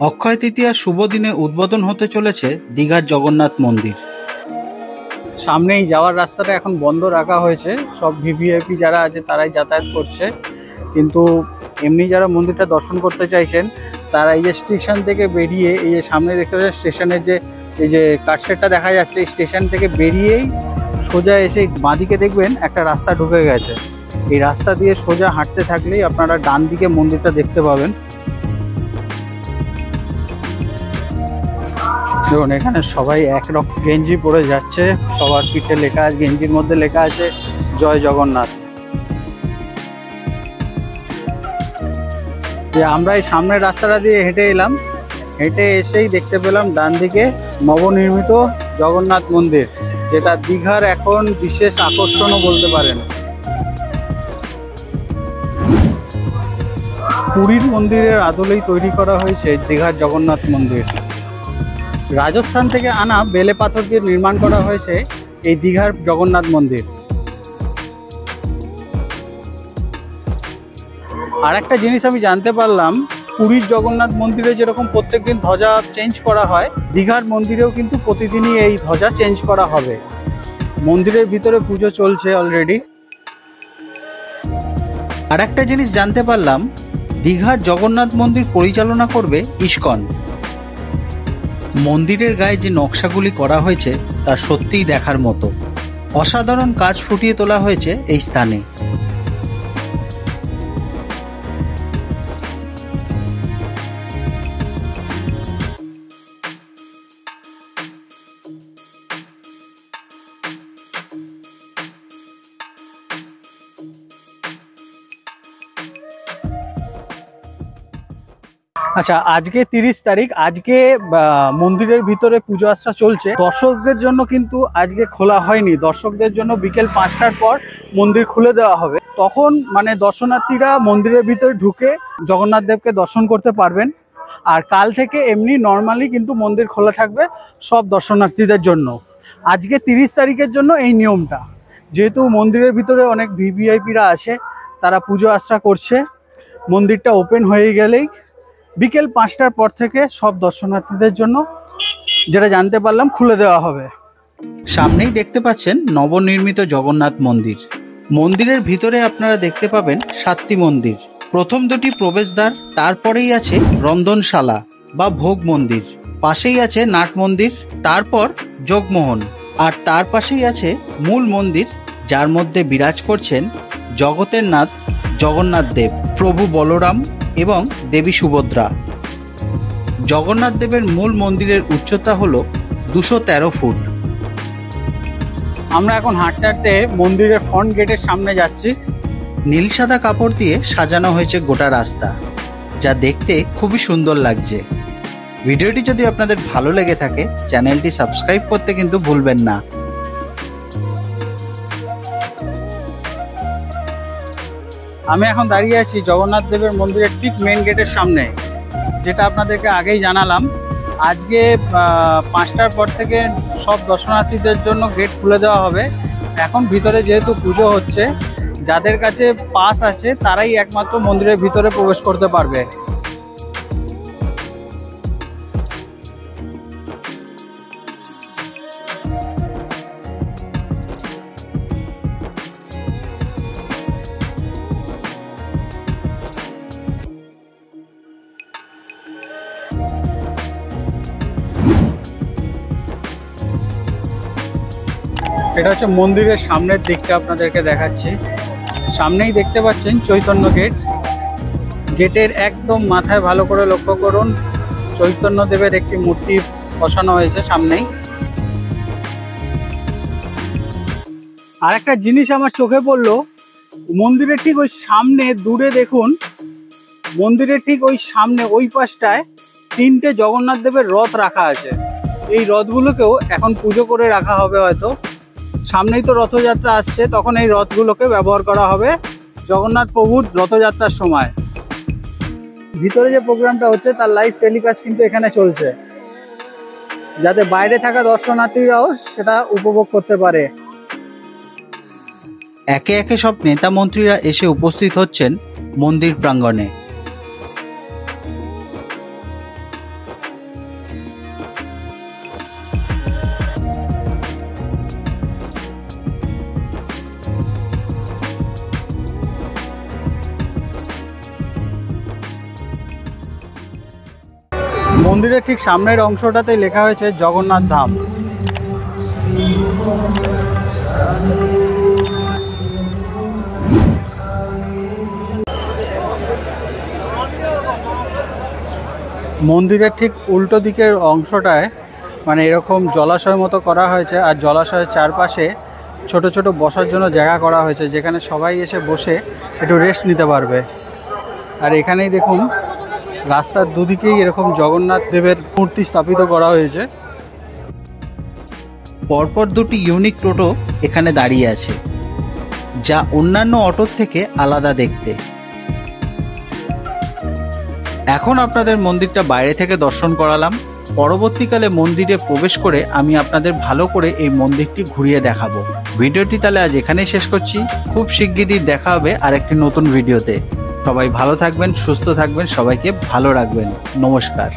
অক্ষয় তৃতীয়ার শুভ দিনে উদ্বোধন হতে চলেছে দীঘার জগন্নাথ মন্দির। সামনেই যাওয়ার রাস্তাটা এখন বন্ধ রাখা হয়েছে, সব ভিভিআইপি যারা আছে তারাই যাতায়াত করছে, কিন্তু এমনি যারা মন্দিরটা দর্শন করতে চাইছেন তারা এই যে স্টেশন থেকে বেরিয়ে, এই যে সামনে দেখতে পাচ্ছেন স্টেশনের যে এই যে কাটশেডটা দেখা যাচ্ছে, এই স্টেশন থেকে বেরিয়েই সোজা এসে বাঁদিকে দেখবেন একটা রাস্তা ঢুকে গেছে। এই রাস্তা দিয়ে সোজা হাঁটতে থাকলেই আপনারা ডান দিকে মন্দিরটা দেখতে পাবেন। দেখুন এখানে সবাই একরকম গেঞ্জি পরে যাচ্ছে, সবার পিঠে লেখা আছে, গেঞ্জির মধ্যে লেখা আছে জয় জগন্নাথ। আমরা এই সামনের রাস্তাটা দিয়ে হেঁটে এলাম, হেঁটে এসেই দেখতে পেলাম ডান দিকে নবনির্মিত জগন্নাথ মন্দির, যেটা দীঘার এখন বিশেষ আকর্ষণও বলতে পারেন। পুরীর মন্দিরের আদলেই তৈরি করা হয়েছে দীঘার জগন্নাথ মন্দির। রাজস্থান থেকে আনা বেলে পাথর দিয়ে নির্মাণ করা হয়েছে এই দীঘার জগন্নাথ মন্দির। আর একটা জিনিস আমি জানতে পারলাম, পুরীর জগন্নাথ মন্দিরে যেরকম প্রত্যেকদিন ধ্বজা চেঞ্জ করা হয়, দীঘার মন্দিরেও কিন্তু প্রতিদিনই এই ধ্বজা চেঞ্জ করা হবে। মন্দিরের ভিতরে পুজো চলছে অলরেডি। আর একটা জিনিস জানতে পারলাম, দীঘার জগন্নাথ মন্দির পরিচালনা করবে ইস্কন। মন্দিরের গায়ে যে নকশাগুলি করা হয়েছে তা সত্যিই দেখার মতো। অসাধারণ কাজ ফুটিয়ে তোলা হয়েছে এই স্থানে। আচ্ছা, আজকে 30 তারিখ, আজকে মন্দিরের ভিতরে পুজো আর্চা চলছে। দর্শকদের জন্য কিন্তু আজকে খোলা হয়নি, দর্শকদের জন্য বিকেল 5টার পর মন্দির খুলে দেওয়া হবে। তখন মানে দর্শনার্থীরা মন্দিরের ভিতরে ঢুকে জগন্নাথ দেবকে দর্শন করতে পারবেন। আর কাল থেকে এমনি নর্মালি কিন্তু মন্দির খোলা থাকবে সব দর্শনার্থীদের জন্য। আজকে 30 তারিখের জন্য এই নিয়মটা, যেহেতু মন্দিরের ভিতরে অনেক ভিভিআইপিরা আছে, তারা পুজো আর্চা করছে। মন্দিরটা ওপেন হয়ে গেলেই বিকেল 5টার পর থেকে সব দর্শনার্থীদের জন্য, যেটা জানতে পারলাম, খুলে দেওয়া হবে। সামনেই দেখতে পাচ্ছেন নবনির্মিত জগন্নাথ মন্দির। মন্দিরের ভিতরে আপনারা দেখতে পাবেন 7টি মন্দির। প্রথম দুটি প্রবেশদ্বার, তারপরেই আছে রন্ধনশালা বা ভোগ মন্দির, পাশেই আছে নাট মন্দির, তারপর যোগমোহন, আর তার পাশেই আছে মূল মন্দির, যার মধ্যে বিরাজ করছেন জগতের নাথ জগন্নাথ দেব, প্রভু বলরাম এবং দেবী সুভদ্রা। জগন্নাথ দেবের মূল মন্দিরের উচ্চতা হলো 213 ফুট। আমরা এখন হাঁটতে হাঁটতে মন্দিরের ফ্রন্ট গেটের সামনে যাচ্ছি। নীল সাদা কাপড় দিয়ে সাজানো হয়েছে গোটা রাস্তা, যা দেখতে খুবই সুন্দর লাগছে। ভিডিওটি যদি আপনাদের ভালো লেগে থাকে, চ্যানেলটি সাবস্ক্রাইব করতে কিন্তু ভুলবেন না। আমি এখন দাঁড়িয়ে আছি জগন্নাথ দেবের মন্দিরের ঠিক মেন গেটের সামনে, যেটা আপনাদেরকে আগেই জানালাম। আজকে 5টার পর থেকে সব দর্শনার্থীদের জন্য গেট খুলে দেওয়া হবে। এখন ভিতরে যেহেতু পুজো হচ্ছে, যাদের কাছে পাস আছে তারাই একমাত্র মন্দিরের ভিতরে প্রবেশ করতে পারবে। এটা হচ্ছে মন্দিরের সামনের দিকটা, আপনাদেরকে দেখাচ্ছি। সামনেই দেখতে পাচ্ছেন চৈতন্য গেট। গেটের একদম মাথায় ভালো করে লক্ষ্য করুন, চৈতন্য দেবের একটি মূর্তি বসানো হয়েছে সামনেই। আর একটা জিনিস আমার চোখে পড়লো, মন্দিরের ঠিক ওই সামনে দূরে দেখুন, মন্দিরের ঠিক ওই সামনে ওই পাশটায় 3টে জগন্নাথ দেবের রথ রাখা আছে। এই রথগুলোকেও এখন পুজো করে রাখা হবে হয়তো। সামনেই তো রথযাত্রা আসছে, তখন এই রথগুলোকে ব্যবহার করা হবে জগন্নাথ প্রভুর রথযাত্রার সময়। ভিতরে যে প্রোগ্রামটা হচ্ছে তার লাইভ টেলিকাস্ট কিন্তু এখানে চলছে, যাতে বাইরে থাকা দর্শনার্থীরাও সেটা উপভোগ করতে পারে। একে একে সব নেতা মন্ত্রীরা এসে উপস্থিত হচ্ছেন মন্দির প্রাঙ্গণে। মন্দিরের ঠিক সামনের অংশটাতে লেখা হয়েছে জগন্নাথ ধাম। মন্দিরের ঠিক উল্টো দিকের অংশটায় মানে এরকম জলাশয় মতো করা হয়েছে, আর জলাশয়ের চারপাশে ছোট ছোট বসার জন্য জায়গা করা হয়েছে, যেখানে সবাই এসে বসে একটু রেস্ট নিতে পারবে। আর এখানেই দেখুন রাস্তার দুদিকেই এরকম জগন্নাথ দেবের মূর্তি স্থাপিত করা হয়েছে। পরপর দুটি ইউনিক টোটো এখানে দাঁড়িয়ে আছে, যা অন্যান্য অটোর থেকে আলাদা দেখতে। এখন আপনাদের মন্দিরটা বাইরে থেকে দর্শন করালাম। পরবর্তীকালে মন্দিরে প্রবেশ করে আমি আপনাদের ভালো করে এই মন্দিরটি ঘুরিয়ে দেখাবো। ভিডিওটি তাহলে আজ এখানেই শেষ করছি। খুব শিগগিরই দেখা হবে আরেকটি নতুন ভিডিওতে। সবাই ভালো থাকবেন, সুস্থ থাকবেন, সবাইকে ভালো রাখবেন। নমস্কার।